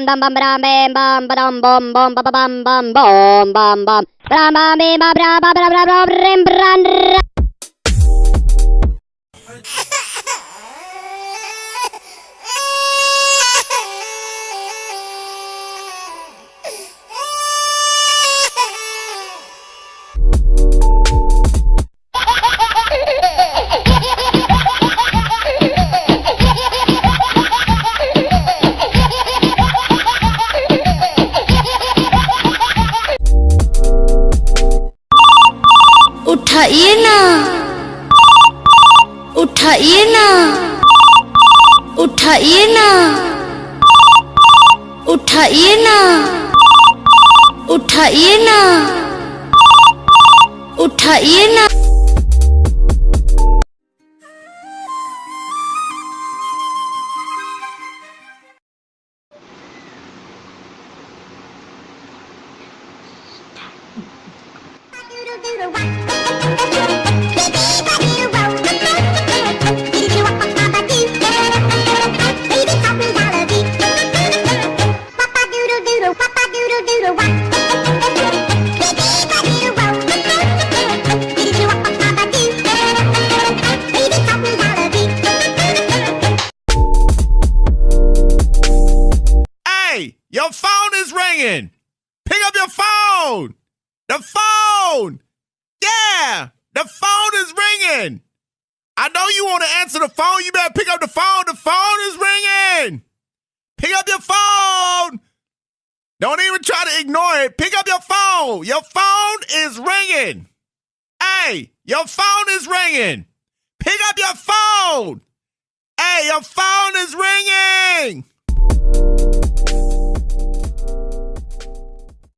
dum bum ba bam bam ba dum bum bum ba bum bum bum bum bum ba ba be ba bra ba bra bra bra brim bran. उठाइए ना, उठाइए ना, उठाइए ना, उठाइए ना, उठाइए ना, उठाइए ना। Hey, your phone is ringing. Pick up your phone. The phone. Yeah, the phone is ringing. I know you want to answer the phone. You better pick up the phone. The phone is ringing. Pick up your phone. Don't even try to ignore it. Pick up your phone. Your phone is ringing. Hey, your phone is ringing. Pick up your phone. Hey, your phone is ringing.